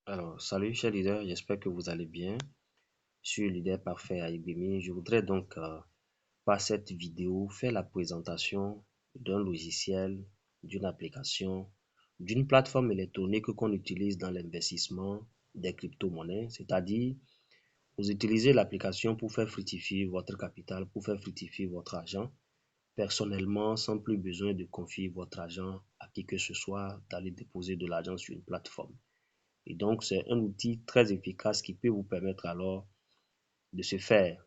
Alors, salut cher leader, j'espère que vous allez bien. Je suis leader parfait à IBMI. Je voudrais donc, par cette vidéo, faire la présentation d'un logiciel, d'une application, d'une plateforme électronique qu'on utilise dans l'investissement des crypto-monnaies. C'est-à-dire, vous utilisez l'application pour faire fructifier votre capital, pour faire fructifier votre argent, personnellement, sans plus besoin de confier votre argent à qui que ce soit, d'aller déposer de l'argent sur une plateforme. Et donc, c'est un outil très efficace qui peut vous permettre alors de se faire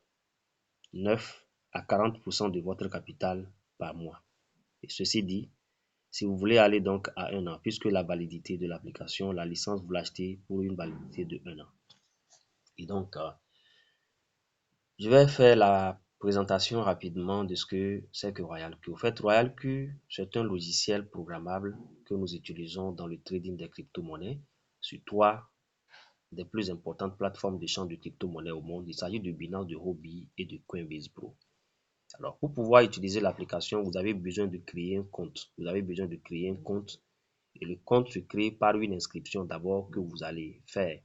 9 à 40% de votre capital par mois. Et ceci dit, si vous voulez aller donc à un an, puisque la validité de l'application, la licence, vous l'achetez pour une validité de un an. Et donc, je vais faire la présentation rapidement de ce que c'est que RoyalQ. En fait, RoyalQ, c'est un logiciel programmable que nous utilisons dans le trading des crypto-monnaies sur trois des plus importantes plateformes d'échange de crypto-monnaies au monde. Il s'agit de Binance, de Huobi et de Coinbase Pro. Alors, pour pouvoir utiliser l'application, vous avez besoin de créer un compte. Vous avez besoin de créer un compte et le compte se crée par une inscription d'abord que vous allez faire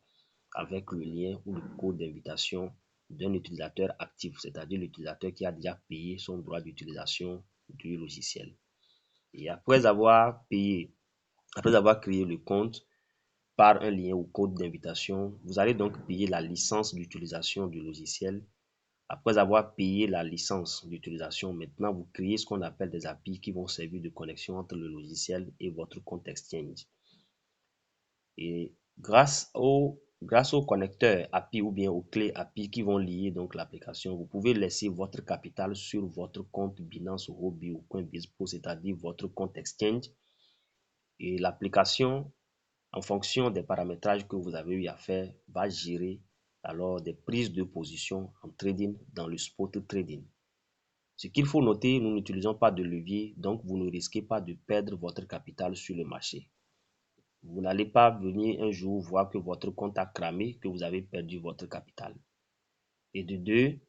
avec le lien ou le code d'invitation d'un utilisateur actif, c'est-à-dire l'utilisateur qui a déjà payé son droit d'utilisation du logiciel. Et après avoir créé le compte, par un lien ou code d'invitation. Vous allez donc payer la licence d'utilisation du logiciel. Après avoir payé la licence d'utilisation, maintenant vous créez ce qu'on appelle des API qui vont servir de connexion entre le logiciel et votre compte exchange. Et grâce au connecteur API ou bien aux clés API qui vont lier donc l'application, vous pouvez laisser votre capital sur votre compte Binance, Huobi ou Coinbase Pro, c'est-à-dire votre compte exchange. Et l'application, en fonction des paramétrages que vous avez eu à faire, va gérer alors des prises de position en trading dans le spot trading. Ce qu'il faut noter, nous n'utilisons pas de levier, donc vous ne risquez pas de perdre votre capital sur le marché. Vous n'allez pas venir un jour voir que votre compte a cramé, que vous avez perdu votre capital. Et de deux,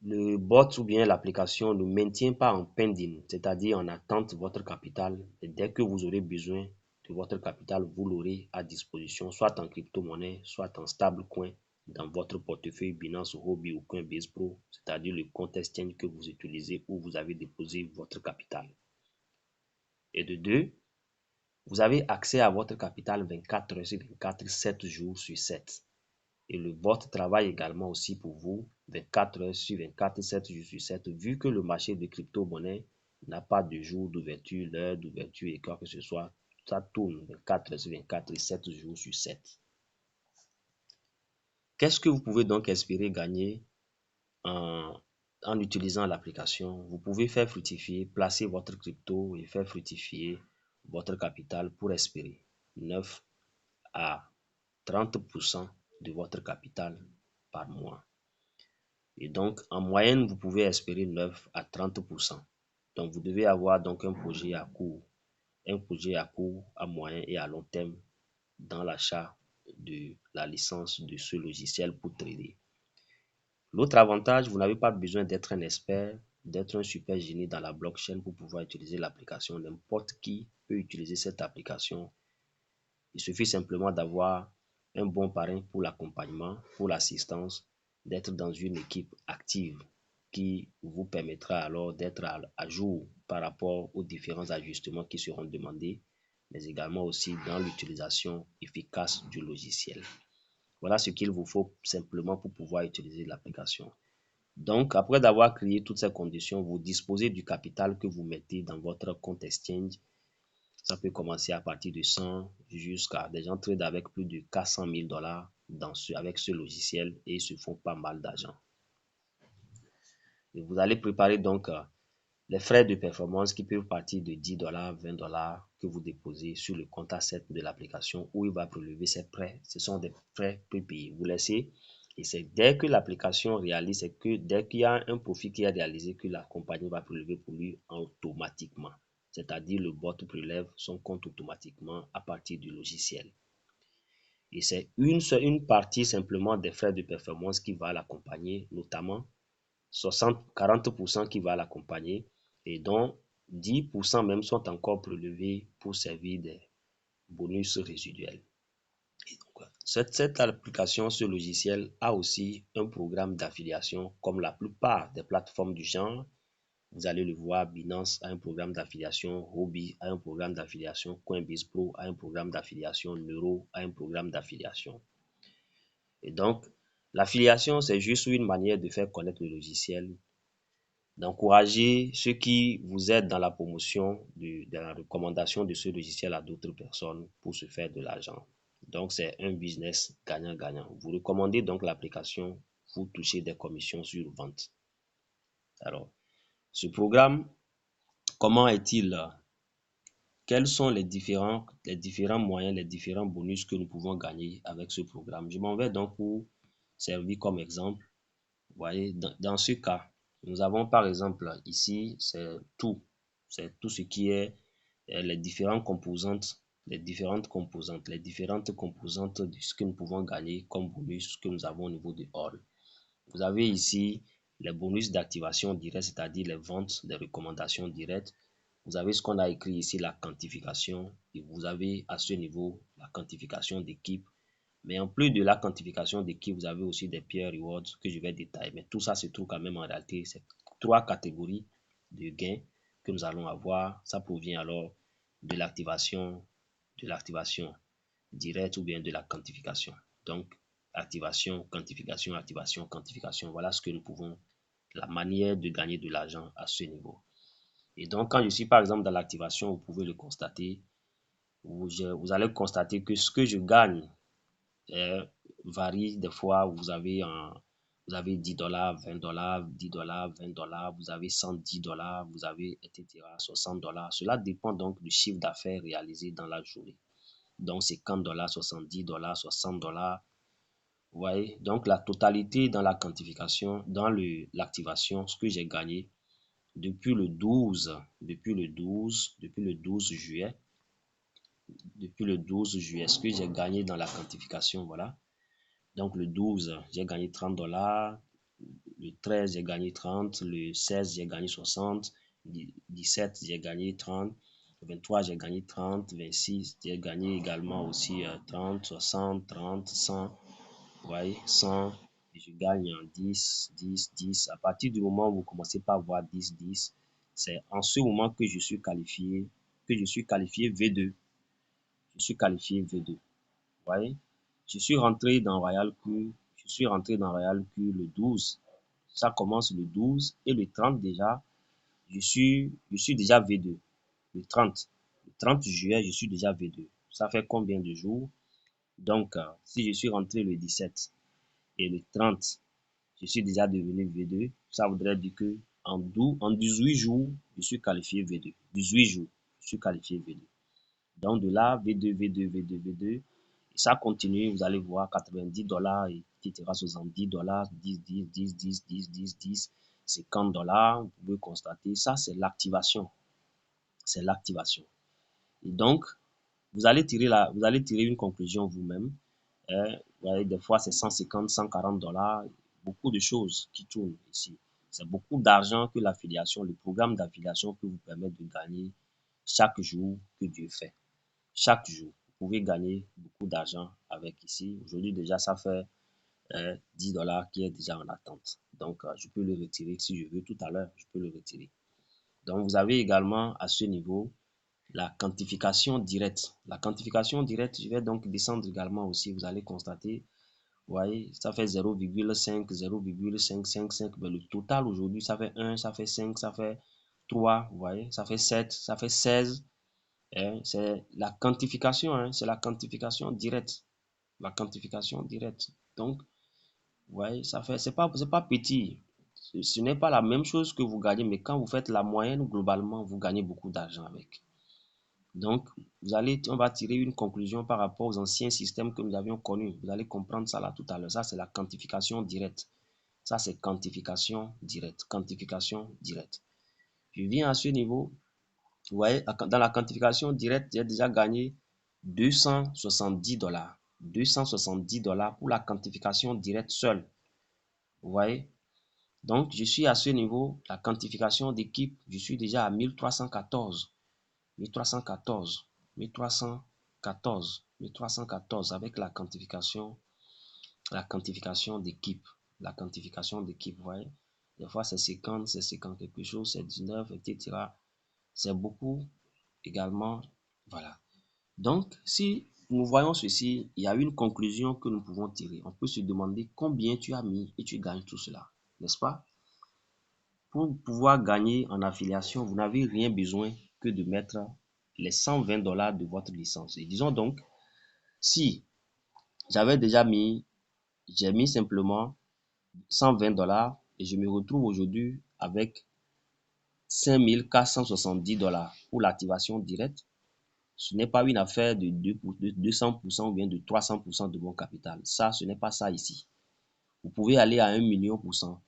le bot ou bien l'application ne maintient pas en pending, c'est-à-dire en attente votre capital. Et dès que vous aurez besoin de votre capital, vous l'aurez à disposition, soit en crypto-monnaie, soit en stablecoin dans votre portefeuille Binance, Huobi ou Coinbase Pro, c'est-à-dire le compte exchange que vous utilisez où vous avez déposé votre capital. Et de deux, vous avez accès à votre capital 24 heures sur 24, 7 jours sur 7. Et le bot travaille également aussi pour vous 24 heures sur 24, 7 jours sur 7, vu que le marché de crypto-monnaie n'a pas de jour d'ouverture, l'heure d'ouverture et quoi que ce soit. Ça tourne 24 heures sur 24 et 7 jours sur 7. Qu'est-ce que vous pouvez donc espérer gagner en, en utilisant l'application? Vous pouvez faire fructifier, placer votre crypto et faire fructifier votre capital pour espérer 9 à 30% de votre capital par mois. Et donc, en moyenne, vous pouvez espérer 9 à 30%. Donc, vous devez avoir donc un projet à court, à moyen et à long terme dans l'achat de la licence de ce logiciel pour trader. L'autre avantage, vous n'avez pas besoin d'être un expert, d'être un super génie dans la blockchain pour pouvoir utiliser l'application. N'importe qui peut utiliser cette application. Il suffit simplement d'avoir un bon parrain pour l'accompagnement, pour l'assistance, d'être dans une équipe active qui vous permettra alors d'être à jour par rapport aux différents ajustements qui seront demandés, mais également aussi dans l'utilisation efficace du logiciel. Voilà ce qu'il vous faut simplement pour pouvoir utiliser l'application. Donc, après avoir créé toutes ces conditions, vous disposez du capital que vous mettez dans votre compte exchange. Ça peut commencer à partir de 100 jusqu'à des gens trade avec plus de 400 000 dollars avec ce logiciel et ils se font pas mal d'argent. Et vous allez préparer donc les frais de performance qui peuvent partir de 10 dollars, 20 dollars que vous déposez sur le compte asset de l'application où il va prélever ces frais. Ce sont des frais prépayés. Vous laissez et c'est dès que l'application réalise, c'est que dès qu'il y a un profit qui est réalisé que la compagnie va prélever pour lui automatiquement. C'est-à-dire le bot prélève son compte automatiquement à partir du logiciel. Et c'est une partie simplement des frais de performance qui va l'accompagner, notamment 40% qui va l'accompagner et dont 10% même sont encore prélevés pour servir des bonus résiduels. Et donc Cette application, ce logiciel a aussi un programme d'affiliation comme la plupart des plateformes du genre. Vous allez le voir, Binance a un programme d'affiliation, Huobi a un programme d'affiliation, Coinbase Pro a un programme d'affiliation, Neuro a un programme d'affiliation. Et donc, l'affiliation, c'est juste une manière de faire connaître le logiciel, d'encourager ceux qui vous aident dans la promotion, de la recommandation de ce logiciel à d'autres personnes pour se faire de l'argent. Donc, c'est un business gagnant-gagnant. Vous recommandez donc l'application, vous touchez des commissions sur vente. Alors, ce programme, comment est-il? Quels sont les différents moyens, les différents bonus que nous pouvons gagner avec ce programme? Je m'en vais donc pour servir comme exemple. Vous voyez, dans ce cas, nous avons par exemple ici, c'est tout ce qui est les différentes composantes, les différentes composantes de ce que nous pouvons gagner comme bonus que nous avons au niveau de All. Vous avez ici les bonus d'activation directe, c'est-à-dire les ventes, les recommandations directes. Vous avez ce qu'on a écrit ici, la quantification, et vous avez à ce niveau la quantification d'équipe. Mais en plus de la quantification d'équipe, vous avez aussi des peer rewards que je vais détailler. Mais tout ça se trouve quand même en réalité, c'est trois catégories de gains que nous allons avoir. Ça provient alors de l'activation directe ou bien de la quantification. Donc, activation, quantification, activation, quantification. Voilà ce que nous pouvons, la manière de gagner de l'argent à ce niveau. Et donc, quand je suis par exemple dans l'activation, vous pouvez le constater. Vous allez constater que ce que je gagne varie. Des fois, vous avez 10 dollars, 20 dollars, 10 dollars, 20 dollars, vous avez 110 dollars, vous avez, etc., 60 dollars. Cela dépend donc du chiffre d'affaires réalisé dans la journée. Donc, 50 dollars, 70 dollars, 60 dollars. Vous voyez, donc la totalité dans la quantification, dans l'activation, ce que j'ai gagné depuis le 12 juillet, ce que j'ai gagné dans la quantification, voilà. Donc le 12, j'ai gagné 30 dollars, le 13, j'ai gagné 30, le 16, j'ai gagné 60, 17, j'ai gagné 30, 23, j'ai gagné 30, 26, j'ai gagné également aussi 30, 60, 30, 100, vous voyez, 100, et je gagne en 10, 10, 10. À partir du moment où vous commencez par voir 10, 10, c'est en ce moment que je suis qualifié, V2. Je suis qualifié V2. Vous voyez, je suis rentré dans Royal Q, le 12. Ça commence le 12 et le 30 déjà, je suis déjà V2. Le 30, juillet, je suis déjà V2. Ça fait combien de jours? Donc, si je suis rentré le 17 et le 30, je suis déjà devenu V2. Ça voudrait dire que en 18 jours, je suis qualifié V2. 18 jours, je suis qualifié V2. Donc de là, V2, V2, V2, V2. Et ça continue, vous allez voir 90 dollars, etc. 70 dollars, 10, 10, 10, 10, 10, 10, 10, 50 dollars. Vous pouvez constater, ça c'est l'activation. C'est l'activation. Et donc, vous allez tirer une conclusion vous-même. Vous voyez, des fois c'est 150, 140 dollars, beaucoup de choses qui tournent ici. C'est beaucoup d'argent que l'affiliation, le programme d'affiliation peut vous permettre de gagner chaque jour que Dieu fait. Chaque jour, vous pouvez gagner beaucoup d'argent avec ici. Aujourd'hui déjà, ça fait 10 dollars qui est déjà en attente. Donc, je peux le retirer si je veux tout à l'heure, je peux le retirer. Donc, vous avez également à ce niveau la quantification directe. La quantification directe, je vais donc descendre également aussi. Vous allez constater, vous voyez, ça fait 0,5, 0,555. Mais le total aujourd'hui, ça fait 1, ça fait 5, ça fait 3, vous voyez, ça fait 7, ça fait 16. C'est la quantification, c'est la quantification directe. La quantification directe. Donc, vous voyez, ça fait, c'est pas petit. Ce n'est pas la même chose que vous gagnez, mais quand vous faites la moyenne, globalement, vous gagnez beaucoup d'argent avec. Donc, on va tirer une conclusion par rapport aux anciens systèmes que nous avions connus. Vous allez comprendre ça là tout à l'heure. Ça, c'est la quantification directe. Ça, c'est quantification directe. Quantification directe. Je viens à ce niveau. Vous voyez, dans la quantification directe, j'ai déjà gagné 270 dollars. 270 dollars pour la quantification directe seule. Vous voyez? Donc, je suis à ce niveau, la quantification d'équipe, je suis déjà à 1314. 1314. 1300. 314, le 314 avec la quantification d'équipe. La quantification d'équipe, vous voyez. Des fois, c'est 50 quelque chose, c'est 19, etc. C'est beaucoup également. Voilà. Donc, si nous voyons ceci, il y a une conclusion que nous pouvons tirer. On peut se demander combien tu as mis et tu gagnes tout cela, n'est-ce pas? Pour pouvoir gagner en affiliation, vous n'avez rien besoin que de mettre les 120 dollars de votre licence. Et disons donc, si j'avais déjà mis, j'ai mis simplement 120 dollars et je me retrouve aujourd'hui avec 5470 dollars pour l'activation directe. Ce n'est pas une affaire de 200% ou bien de 300% de mon capital. Ça, ce n'est pas ça ici. Vous pouvez aller à 1 million pour cent.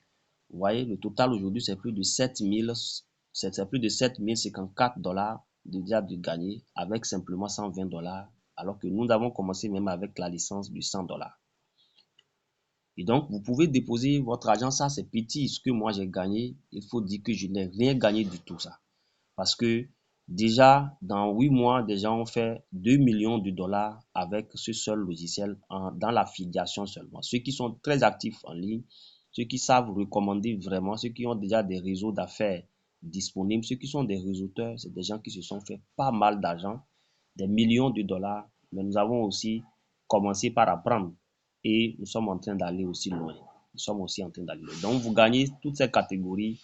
Vous voyez, le total aujourd'hui, c'est plus de 7054 dollars déjà de gagner avec simplement 120 dollars, alors que nous avons commencé même avec la licence de 100 dollars. Et donc, vous pouvez déposer votre argent. Ça, c'est petit. Ce que moi, j'ai gagné, il faut dire que je n'ai rien gagné du tout, ça. Parce que déjà, dans 8 mois, des gens ont fait 2 millions de dollars avec ce seul logiciel dans l'affiliation seulement. Ceux qui sont très actifs en ligne, ceux qui savent recommander vraiment, ceux qui ont déjà des réseaux d'affaires disponibles, ceux qui sont des réseauteurs, c'est des gens qui se sont fait pas mal d'argent, des millions de dollars. Mais nous avons aussi commencé par apprendre et nous sommes en train d'aller aussi loin. Nous sommes aussi en train d'aller loin. Donc, vous gagnez toutes ces catégories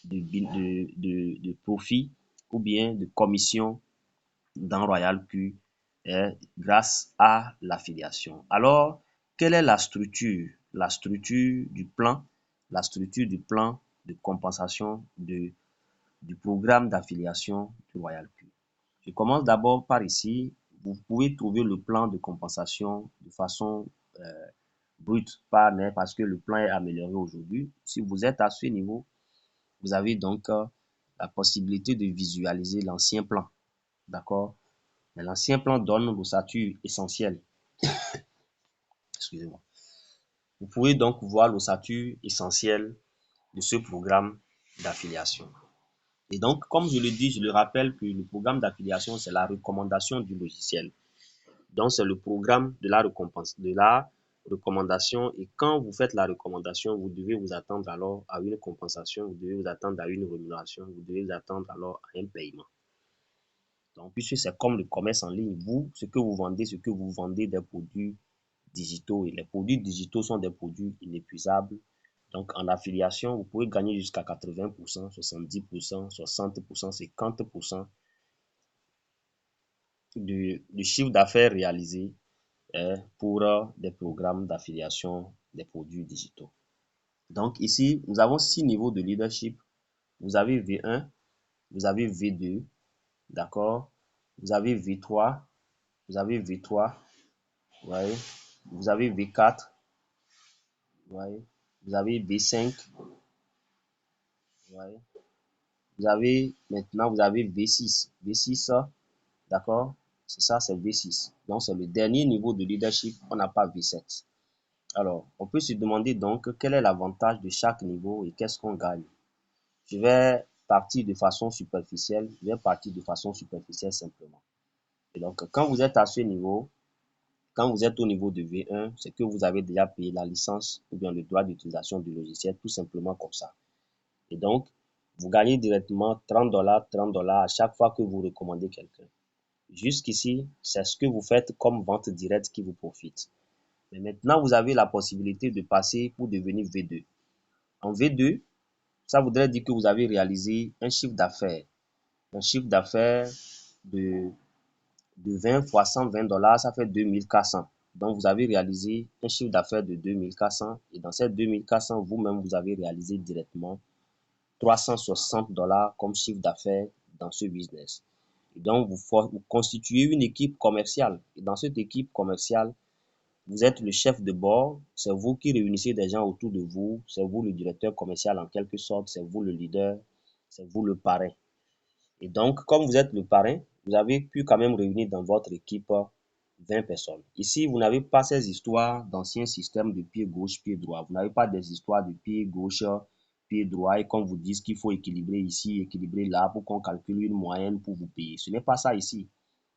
de profit ou bien de commission dans Royal Q grâce à l'affiliation. Alors, quelle est la structure? La structure du plan, la structure du plan de compensation du programme d'affiliation du Royal Q. Je commence d'abord par ici. Vous pouvez trouver le plan de compensation de façon brute, pas net, parce que le plan est amélioré aujourd'hui. Si vous êtes à ce niveau, vous avez donc la possibilité de visualiser l'ancien plan. D'accord? Mais l'ancien plan donne l'ossature essentielle. Excusez-moi. Vous pouvez donc voir l'ossature essentielle de ce programme d'affiliation. Et donc, comme je le dis, je le rappelle que le programme d'affiliation, c'est la recommandation du logiciel. Donc, c'est le programme de la recommandation. Et quand vous faites la recommandation, vous devez vous attendre alors à une compensation, vous devez vous attendre à une rémunération, vous devez vous attendre alors à un paiement. Donc, puisque c'est comme le commerce en ligne, vous, ce que vous vendez des produits digitaux. Et les produits digitaux sont des produits inépuisables. Donc, en affiliation, vous pouvez gagner jusqu'à 80%, 70%, 60%, 50% du chiffre d'affaires réalisé pour des programmes d'affiliation des produits digitaux. Donc, ici, nous avons 6 niveaux de leadership. Vous avez V1, vous avez V2, d'accord? Vous avez V3, vous avez V3, vous voyez? Vous avez V4, vous voyez? Vous avez V5, vous voyez? Vous avez V6. V6, d'accord? C'est ça, c'est V6. Donc, c'est le dernier niveau de leadership. On n'a pas V7. Alors, on peut se demander donc quel est l'avantage de chaque niveau et qu'est-ce qu'on gagne. Je vais partir de façon superficielle. Simplement. Et donc, quand vous êtes à ce niveau, quand vous êtes au niveau de V1, c'est que vous avez déjà payé la licence ou bien le droit d'utilisation du logiciel, tout simplement comme ça. Et donc, vous gagnez directement 30 dollars à chaque fois que vous recommandez quelqu'un. Jusqu'ici, c'est ce que vous faites comme vente directe qui vous profite. Mais maintenant, vous avez la possibilité de passer pour devenir V2. En V2, ça voudrait dire que vous avez réalisé un chiffre d'affaires. Un chiffre d'affaires de 20 fois 120 dollars, ça fait 2400. Donc, vous avez réalisé un chiffre d'affaires de 2400 et dans ces 2400, vous-même, vous avez réalisé directement 360 dollars comme chiffre d'affaires dans ce business. Et donc, vous constituez une équipe commerciale. Et dans cette équipe commerciale, vous êtes le chef de bord, c'est vous qui réunissez des gens autour de vous, c'est vous le directeur commercial en quelque sorte, c'est vous le leader, c'est vous le parrain. Et donc, comme vous êtes le parrain, vous avez pu quand même réunir dans votre équipe 20 personnes. Ici, vous n'avez pas ces histoires d'anciens systèmes de pied gauche, pied droit. Vous n'avez pas des histoires de pied gauche, pied droit et qu'on vous dise qu'il faut équilibrer ici, équilibrer là pour qu'on calcule une moyenne pour vous payer. Ce n'est pas ça ici.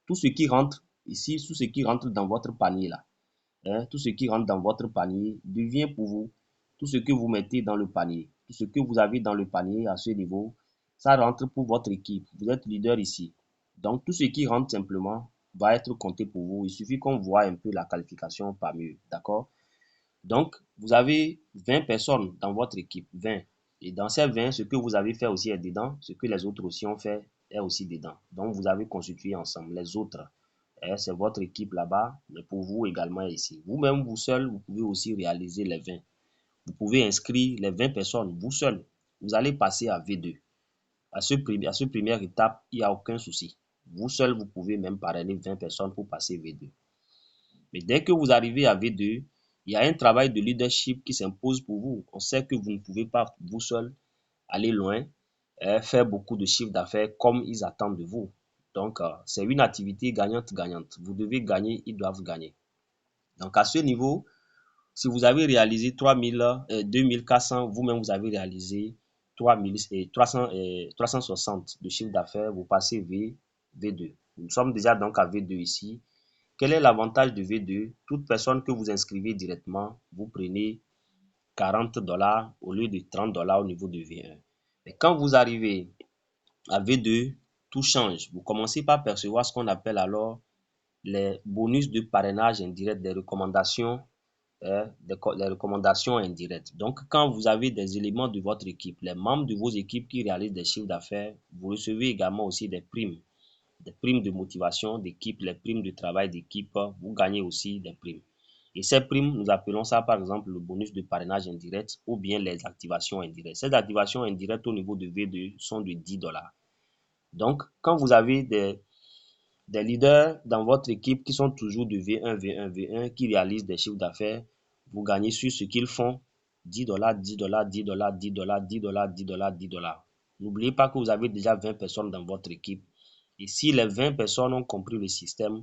Tout ce qui rentre ici, tout ce qui rentre dans votre panier là, hein, tout ce qui rentre dans votre panier devient pour vous. Tout ce que vous mettez dans le panier, tout ce que vous avez dans le panier à ce niveau, ça rentre pour votre équipe. Vous êtes leader ici. Donc, tout ce qui rentre simplement va être compté pour vous. Il suffit qu'on voit un peu la qualification parmi eux. D'accord? Donc, vous avez 20 personnes dans votre équipe. 20. Et dans ces 20, ce que vous avez fait aussi est dedans. Ce que les autres aussi ont fait est aussi dedans. Donc, vous avez constitué ensemble. Les autres, c'est votre équipe là-bas, mais pour vous également ici. Vous-même, vous seul, vous pouvez aussi réaliser les 20. Vous pouvez inscrire les 20 personnes, vous seul. Vous allez passer à V2. À ce première étape, il n'y a aucun souci. Vous seul, vous pouvez même parrainer 20 personnes pour passer V2. Mais dès que vous arrivez à V2, il y a un travail de leadership qui s'impose pour vous. On sait que vous ne pouvez pas, vous seul, aller loin, faire beaucoup de chiffres d'affaires comme ils attendent de vous. Donc, c'est une activité gagnante-gagnante. Vous devez gagner, ils doivent gagner. Donc, à ce niveau, si vous avez réalisé 2400, vous-même, vous avez réalisé 360 de chiffre d'affaires, vous passez V2. Nous sommes déjà donc à V2 ici. Quel est l'avantage de V2? Toute personne que vous inscrivez directement, vous prenez 40$ au lieu de 30$ au niveau de V1. Et quand vous arrivez à V2, tout change. Vous commencez par percevoir ce qu'on appelle alors les bonus de parrainage indirect, des recommandations les recommandations indirectes. Donc, quand vous avez des éléments de votre équipe, les membres de vos équipes qui réalisent des chiffres d'affaires, vous recevez également aussi des primes de motivation d'équipe, les primes de travail d'équipe, vous gagnez aussi des primes. Et ces primes, nous appelons ça par exemple le bonus de parrainage indirect ou bien les activations indirectes. Ces activations indirectes au niveau de V2 sont de 10$. Donc, quand vous avez des leaders dans votre équipe qui sont toujours de V1, V1, V1, qui réalisent des chiffres d'affaires, vous gagnez sur ce qu'ils font 10$, 10$, 10$, 10$, 10$, 10$, 10$. N'oubliez pas que vous avez déjà 20 personnes dans votre équipe. Et si les 20 personnes ont compris le système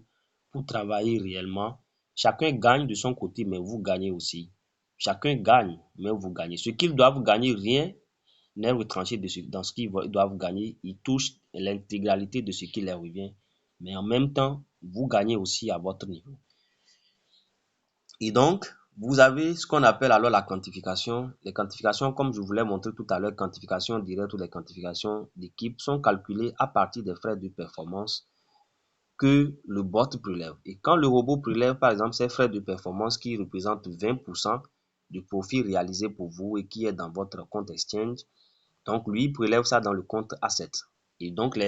pour travailler réellement, chacun gagne de son côté, mais vous gagnez aussi. Chacun gagne, mais vous gagnez. Ce qu'ils doivent gagner, rien n'est retranché dans ce qu'ils doivent gagner. Ils touchent l'intégralité de ce qui leur revient. Mais en même temps, vous gagnez aussi à votre niveau. Et donc, vous avez ce qu'on appelle alors la quantification. Les quantifications, comme je vous l'ai montré tout à l'heure, quantification directe ou les quantifications d'équipe sont calculées à partir des frais de performance que le bot prélève. Et quand le robot prélève, par exemple, ces frais de performance qui représentent 20% du profit réalisé pour vous et qui est dans votre compte exchange, donc lui, il prélève ça dans le compte asset. Et donc,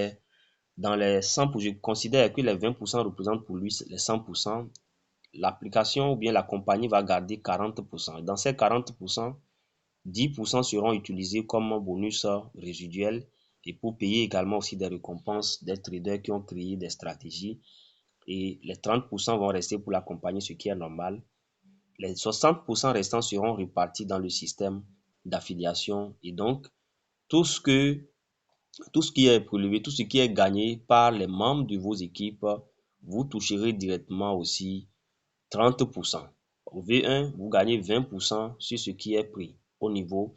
dans les 100%, je considère que les 20% représentent pour lui les 100%. L'application ou bien la compagnie va garder 40%. Dans ces 40%, 10% seront utilisés comme bonus résiduel et pour payer également aussi des récompenses des traders qui ont créé des stratégies. Et les 30% vont rester pour la compagnie, ce qui est normal. Les 60% restants seront répartis dans le système d'affiliation. Et donc, tout ce qui est prélevé, tout ce qui est gagné par les membres de vos équipes, vous toucherez directement aussi 30%. Au V1, vous gagnez 20% sur ce qui est pris au niveau.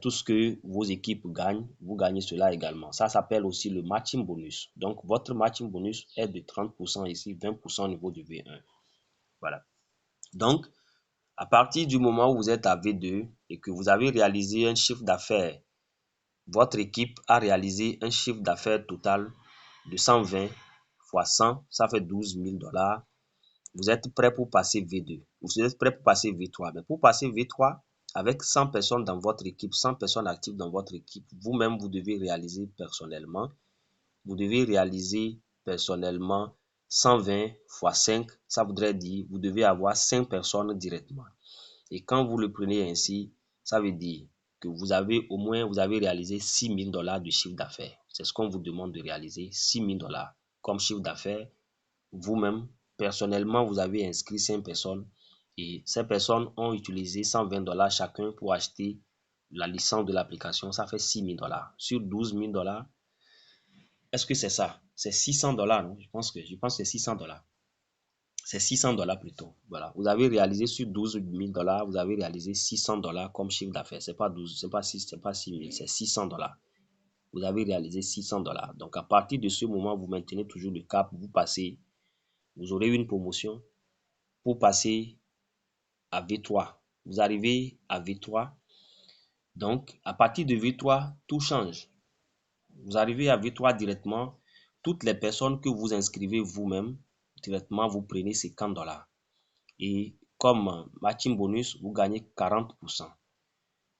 Tout ce que vos équipes gagnent, vous gagnez cela également. Ça s'appelle aussi le matching bonus. Donc, votre matching bonus est de 30% ici, 20% au niveau du V1. Voilà. Donc, à partir du moment où vous êtes à V2 et que vous avez réalisé un chiffre d'affaires, votre équipe a réalisé un chiffre d'affaires total de 120 fois 100, ça fait 12 000$. Vous êtes prêt pour passer V2. Vous êtes prêt pour passer V3. Mais pour passer V3, avec 100 personnes dans votre équipe, 100 personnes actives dans votre équipe, vous-même, vous devez réaliser personnellement. Vous devez réaliser personnellement 120 fois 5. Ça voudrait dire vous devez avoir 5 personnes directement. Et quand vous le prenez ainsi, ça veut dire que vous avez au moins réalisé 6 000$ de chiffre d'affaires. C'est ce qu'on vous demande de réaliser, 6 000$ comme chiffre d'affaires. Vous-même, personnellement, vous avez inscrit 5 personnes et ces personnes ont utilisé 120$ chacun pour acheter la licence de l'application. Ça fait 6 000$. Sur 12 000$, est-ce que c'est ça? C'est 600$, non? Je pense que c'est 600$. C'est 600$ plutôt. Voilà. Vous avez réalisé sur 12 000$, vous avez réalisé 600$ comme chiffre d'affaires. C'est pas 12, c'est pas 6, c'est pas 6 000, c'est 600$. Vous avez réalisé 600$. Donc, à partir de ce moment, vous maintenez toujours le cap, vous passez vous aurez une promotion pour passer à V3. Vous arrivez à V3, donc à partir de V3, tout change. Vous arrivez à V3 directement, toutes les personnes que vous inscrivez vous-même, directement vous prenez ces 50 $. Et comme matching bonus, vous gagnez 40%.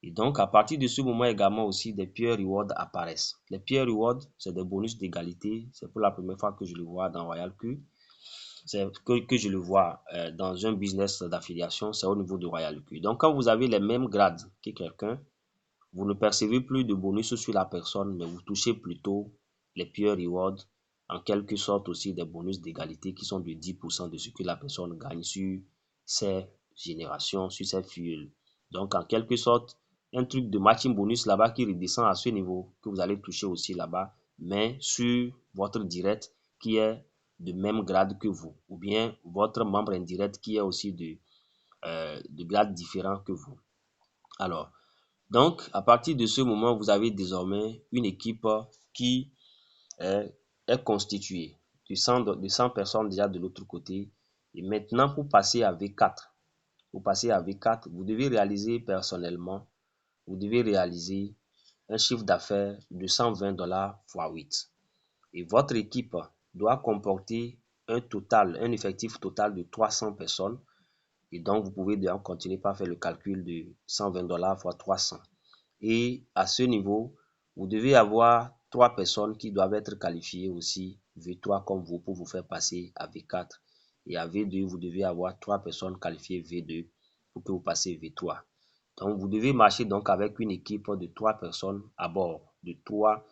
Et donc, à partir de ce moment également aussi, des peer rewards apparaissent. Les peer rewards, c'est des bonus d'égalité. C'est pour la première fois que je le vois dans Royal Q. C'est que je le vois dans un business d'affiliation, c'est au niveau de Royal Q. Donc, quand vous avez les mêmes grades que quelqu'un, vous ne percevez plus de bonus sur la personne, mais vous touchez plutôt les peer rewards, en quelque sorte aussi des bonus d'égalité qui sont de 10% de ce que la personne gagne sur ses générations, sur ses fuels. Donc, en quelque sorte, un truc de matching bonus là-bas qui redescend à ce niveau que vous allez toucher aussi là-bas, mais sur votre direct qui est de même grade que vous, ou bien votre membre indirect qui est aussi de grade différent que vous. Alors, donc, à partir de ce moment, vous avez désormais une équipe qui est constituée de 100 personnes déjà de l'autre côté. Et maintenant, pour passer à V4, vous devez réaliser personnellement, vous devez réaliser un chiffre d'affaires de 120 $ fois 8. Et votre équipe doit comporter un effectif total de 300 personnes. Et donc, vous pouvez donc continuer par faire le calcul de 120 $ fois 300. Et à ce niveau, vous devez avoir 3 personnes qui doivent être qualifiées aussi V3 comme vous pour vous faire passer à V4. Et à V2, vous devez avoir 3 personnes qualifiées V2 pour que vous passiez V3. Donc, vous devez marcher donc avec une équipe de 3 personnes à bord, de 3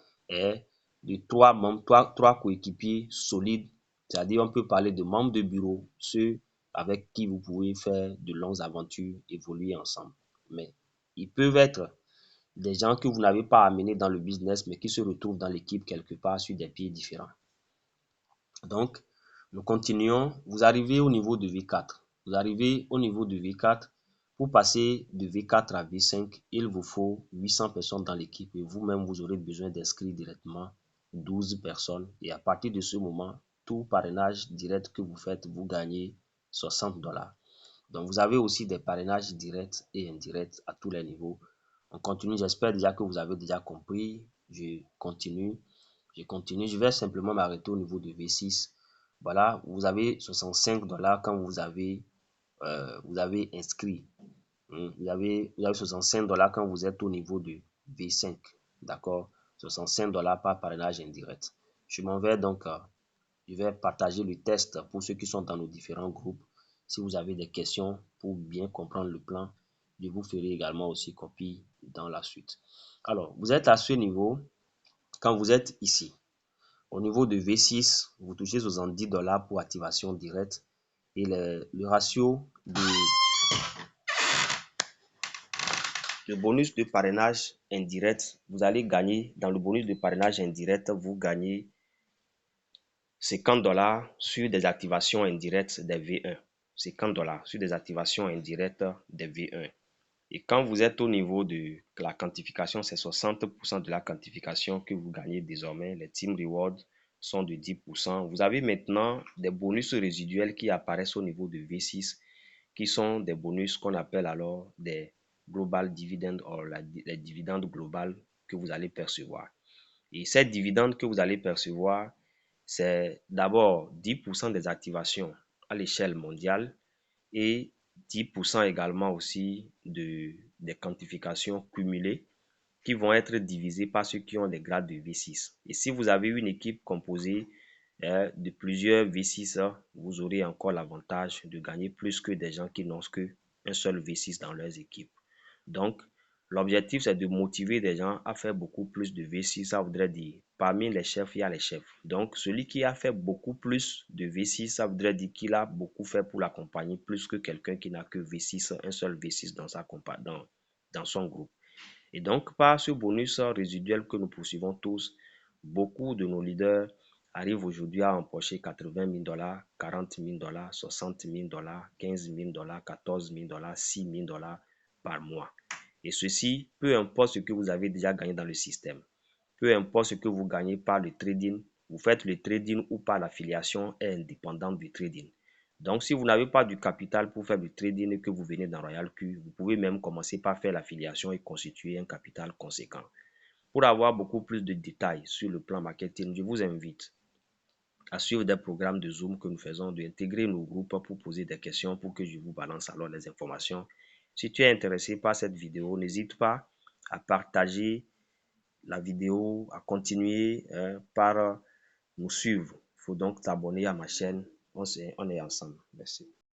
membres, 3 coéquipiers solides. C'est-à-dire, on peut parler de membres de bureau, ceux avec qui vous pouvez faire de longues aventures, évoluer ensemble. Mais ils peuvent être des gens que vous n'avez pas amenés dans le business, mais qui se retrouvent dans l'équipe quelque part sur des pieds différents. Donc, nous continuons. Vous arrivez au niveau de V4. Vous arrivez au niveau de V4. Pour passer de V4 à V5, il vous faut 800 personnes dans l'équipe et vous-même, vous aurez besoin d'inscrire directement 12 personnes. Et à partir de ce moment, tout parrainage direct que vous faites, vous gagnez 60 $. Donc, vous avez aussi des parrainages directs et indirects à tous les niveaux. On continue. J'espère déjà que vous avez déjà compris. Je continue. Je vais simplement m'arrêter au niveau de V6. Voilà, vous avez 65 $ quand vous avez inscrit. Vous avez 65 $ quand vous êtes au niveau de V5. D'accord? 65 $ par parrainage indirect. Je m'en vais donc, je vais partager le test pour ceux qui sont dans nos différents groupes. Si vous avez des questions pour bien comprendre le plan, je vous ferai également aussi copie dans la suite. Alors, vous êtes à ce niveau quand vous êtes ici. Au niveau de V6, vous touchez 70 $ pour activation directe et le ratio de bonus de parrainage indirect, vous allez gagner, dans le bonus de parrainage indirect, vous gagnez 50 $ sur des activations indirectes des V1. 50 $ sur des activations indirectes des V1. Et quand vous êtes au niveau de la quantification, c'est 60% de la quantification que vous gagnez désormais. Les team rewards sont de 10%. Vous avez maintenant des bonus résiduels qui apparaissent au niveau de V6, qui sont des bonus qu'on appelle alors des global dividends ou les dividendes globales que vous allez percevoir. Et ces dividendes que vous allez percevoir, c'est d'abord 10% des activations à l'échelle mondiale et 10% également aussi des quantifications cumulées qui vont être divisées par ceux qui ont des grades de V6. Et si vous avez une équipe composée de plusieurs V6, vous aurez encore l'avantage de gagner plus que des gens qui n'ont qu'un seul V6 dans leurs équipes. Donc, l'objectif, c'est de motiver des gens à faire beaucoup plus de V6. Ça voudrait dire, parmi les chefs, il y a les chefs. Donc, celui qui a fait beaucoup plus de V6, ça voudrait dire qu'il a beaucoup fait pour la compagnie, plus que quelqu'un qui n'a que V6, un seul V6 dans son groupe. Et donc, par ce bonus résiduel que nous poursuivons tous, beaucoup de nos leaders arrivent aujourd'hui à empocher 80 000 $, 40 000 $, 60 000 $, 15 000 $, 14 000 $, 6 000 $ par mois. Et ceci, peu importe ce que vous avez déjà gagné dans le système, peu importe ce que vous gagnez par le trading, vous faites le trading ou pas, l'affiliation est indépendante du trading. Donc, si vous n'avez pas du capital pour faire du trading et que vous venez dans Royal Q, vous pouvez même commencer par faire l'affiliation et constituer un capital conséquent. Pour avoir beaucoup plus de détails sur le plan marketing, je vous invite à suivre des programmes de Zoom que nous faisons, d'intégrer nos groupes pour poser des questions pour que je vous balance alors les informations. Si tu es intéressé par cette vidéo, n'hésite pas à partager la vidéo, à continuer par nous suivre. Il faut donc t'abonner à ma chaîne. On est ensemble. Merci.